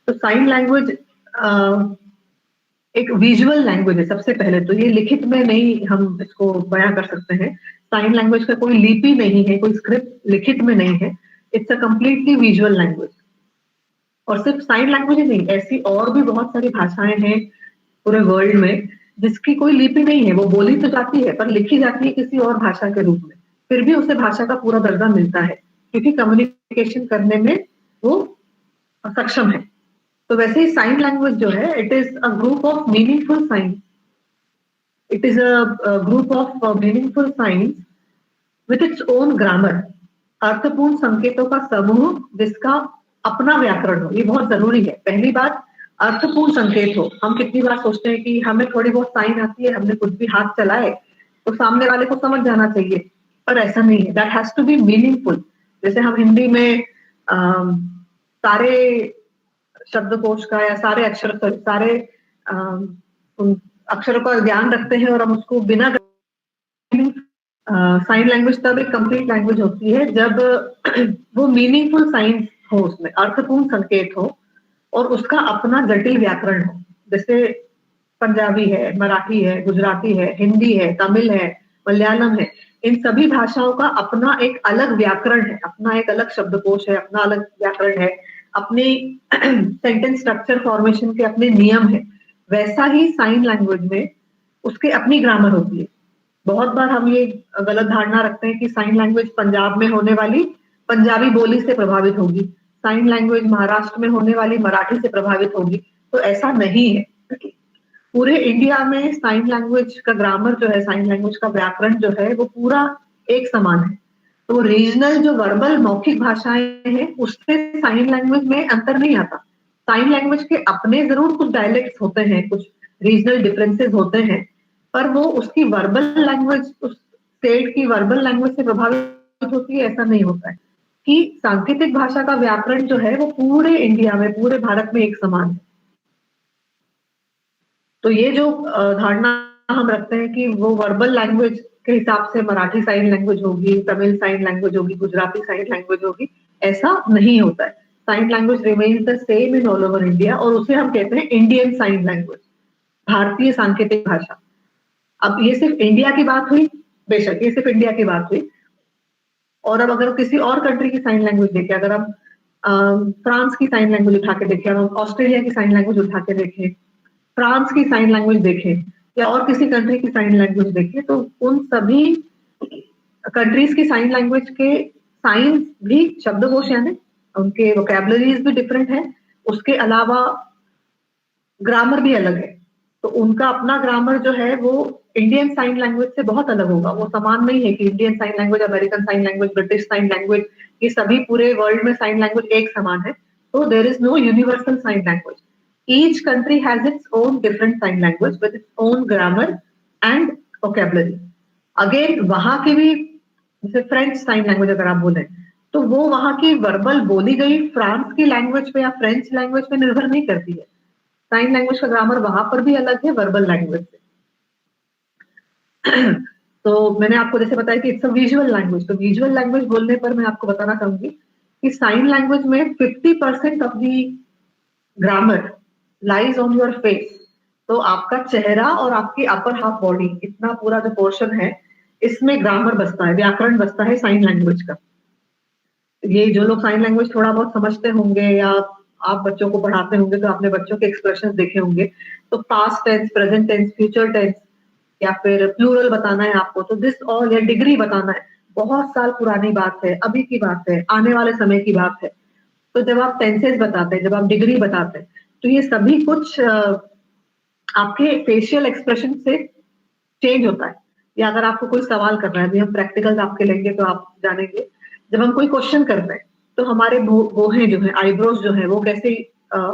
तो sign language एक visual language है सबसे पहले तो, ये लिखित में नहीं हम इसको बयां कर सकते हैं। साइन लैंग्वेज का कोई लिपि नहीं है, कोई स्क्रिप्ट लिखित में नहीं है, it's a completely visual language. और सिर्फ साइन लैंग्वेज ही नहीं, ऐसी और भी बहुत सारी भाषाएं हैं पूरे वर्ल्ड में जिसकी कोई लिपि नहीं है, वो बोली तो जाती है पर लिखी जाती है किसी और भाषा के रूप में, फिर भी उसे भाषा का पूरा दर्जा मिलता है क्योंकि कम्युनिकेशन करने में वो सक्षम है। तो वैसे ही साइन लैंग्वेज जो है, it is a group of meaningful sign, it is a group of meaningful signs with its own grammar, अर्थपूर्ण संकेतों का समूह जिसका अपना व्याकरण हो। ये बहुत जरूरी है। पहली बात, अर्थपूर्ण संकेत हो। हम कितनी बार सोचते हैं कि हमें थोड़ी बहुत साइन आती है, हमने कुछ भी हाथ चलाए तो सामने वाले को समझ जाना चाहिए, पर ऐसा नहीं है। That has to be meaningful. जैसे हम हिंदी में सारे शब्दकोश का या सारे अक्षर सारे उन अक्षरों का ज्ञान रखते हैं और हम उसको बिना साइन लैंग्वेज तब एक कंप्लीट लैंग्वेज होती है जब वो मीनिंगफुल साइंस हो, उसमें अर्थपूर्ण संकेत हो और उसका अपना जटिल व्याकरण हो। जैसे पंजाबी है, मराठी है, गुजराती है, हिंदी है, तमिल है, मलयालम है, इन सभी भाषाओं का अपना एक अलग व्याकरण है, अपना एक अलग शब्दकोश है, अपना अलग व्याकरण है, अपने सेंटेंस स्ट्रक्चर फॉर्मेशन के अपने नियम है। वैसा ही साइन लैंग्वेज में उसके अपनी ग्रामर होती है। बहुत बार हम ये गलत धारणा रखते हैं कि साइन लैंग्वेज पंजाब में होने वाली पंजाबी बोली से प्रभावित होगी, साइन लैंग्वेज महाराष्ट्र में होने वाली मराठी से प्रभावित होगी, तो ऐसा नहीं है। पूरे इंडिया में साइन लैंग्वेज का ग्रामर जो है, साइन लैंग्वेज का व्याकरण जो है, वो पूरा एक समान है। तो रीजनल जो वर्बल मौखिक भाषाएं हैं उससे साइन लैंग्वेज में अंतर नहीं आता। साइन लैंग्वेज के अपने जरूर कुछ डायलेक्ट्स होते हैं, कुछ रीजनल डिफरेंसेस होते हैं, पर वो उसकी वर्बल लैंग्वेज, उस स्टेट की वर्बल लैंग्वेज से प्रभावित होती है, ऐसा नहीं होता है। कि सांकेतिक भाषा का व्याकरण जो है वो पूरे इंडिया में, पूरे भारत में एक समान है। तो ये जो धारणा हम रखते हैं कि वो वर्बल लैंग्वेज के हिसाब से मराठी साइन लैंग्वेज होगी, तमिल साइन लैंग्वेज होगी, गुजराती साइन लैंग्वेज होगी, ऐसा नहीं होता है। Sign language remains the same in all over India और उसे हम कहते हैं इंडियन साइन लैंग्वेज, भारतीय सांकेतिक भाषा। अब ये सिर्फ इंडिया की बात हुई, बेशक ये सिर्फ इंडिया की बात हुई, और अब अगर किसी और कंट्री की साइन लैंग्वेज देखें, अगर हम फ्रांस की साइन लैंग्वेज उठा के देखें, हम ऑस्ट्रेलिया की साइन लैंग्वेज उठा के देखें, फ्रांस की साइन लैंग्वेज देखें या और किसी कंट्री की साइन लैंग्वेज देखें, तो उन सभी कंट्रीज की साइन लैंग्वेज के साइंस भी, शब्दकोश यानी उनके वोकैबुलरीज भी डिफरेंट है, उसके अलावा ग्रामर भी अलग है। तो उनका अपना ग्रामर जो है वो इंडियन साइन लैंग्वेज से बहुत अलग होगा। वो समान नहीं है कि Indian sign language, American sign language, British sign language, ये सभी पूरे वर्ल्ड में साइन लैंग्वेज एक समान है। तो there is no universal sign language. Each country has its own different sign language with its own grammar and vocabulary. Again, वहां की भी, जैसे फ्रेंच साइन लैंग्वेज अगर आप बोले, तो वो वहां की वर्बल बोली गई फ्रांस की लैंग्वेज पे या फ्रेंच लैंग्वेज पे निर्भर नहीं करती है। साइन लैंग्वेज का ग्रामर वहां पर भी अलग है वर्बल लैंग्वेज से। तो मैंने आपको जैसे बताया कि इट्स अ विजुअल लैंग्वेज, तो विजुअल लैंग्वेज बोलने पर मैं आपको बताना चाहूंगी कि साइन लैंग्वेज में 50% of the grammar lies on your face. तो आपका चेहरा और आपकी अपर हाफ बॉडी, इतना पूरा जो पोर्शन है, इसमें ग्रामर बसता है, व्याकरण बसता है साइन लैंग्वेज का। ये जो लोग साइन लैंग्वेज थोड़ा बहुत समझते होंगे या आप बच्चों को पढ़ाते होंगे तो आपने बच्चों के एक्सप्रेशन देखे होंगे, तो past tense, present tense, future tense या फिर प्लूरल बताना है आपको, तो दिस ऑल, या डिग्री बताना है, बहुत साल पुरानी बात है, अभी की बात है, आने वाले समय की बात है। तो जब आप टेंसेस बताते हैं, जब आप डिग्री बताते हैं, तो ये सभी कुछ आपके फेशियल एक्सप्रेशन से चेंज होता है। या अगर आपको कोई सवाल करना है, अभी हम प्रैक्टिकल्स आपके लेंगे तो आप जानेंगे, जब हम कोई क्वेश्चन करते हैं तो हमारे भौहें जो है, आईब्रोज जो है, वो कैसे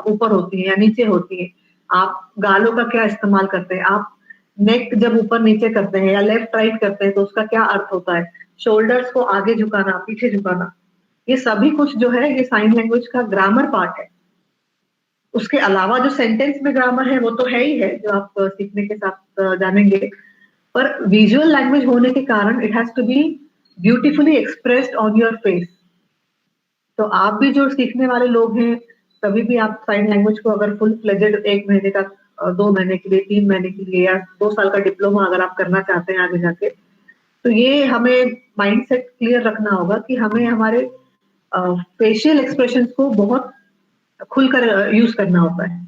ऊपर होती है या नीचे होती है, आप गालों का क्या इस्तेमाल करते हैं, आप नेक जब ऊपर नीचे करते हैं या लेफ्ट राइट करते हैं तो उसका क्या अर्थ होता है, शोल्डर्स को आगे झुकाना, पीछे झुकाना, ये सभी कुछ जो है ये साइन लैंग्वेज का ग्रामर पार्ट है। उसके अलावा जो सेंटेंस में ग्रामर है वो तो है ही है, जो आप सीखने के साथ जानेंगे, पर विजुअल लैंग्वेज होने के कारण it has to be beautifully expressed on your face. तो आप भी जो सीखने वाले लोग हैं, कभी भी आप साइन लैंग्वेज को अगर फुल फ्लेजेड 1 महीने का 2 महीने के लिए, 3 महीने के लिए या 2 साल का डिप्लोमा अगर आप करना चाहते हैं आगे जाके, तो ये हमें माइंडसेट क्लियर रखना होगा कि हमें हमारे फेशियल एक्सप्रेशंस को बहुत खुलकर यूज करना होता है।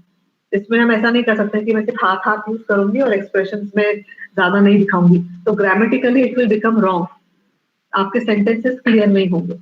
इसमें हम ऐसा नहीं कर सकते कि मैं सिर्फ हाथ यूज करूंगी और एक्सप्रेशंस में ज्यादा नहीं दिखाऊंगी, तो grammatically it will become wrong, आपके सेंटेंसेस क्लियर नहीं होंगे।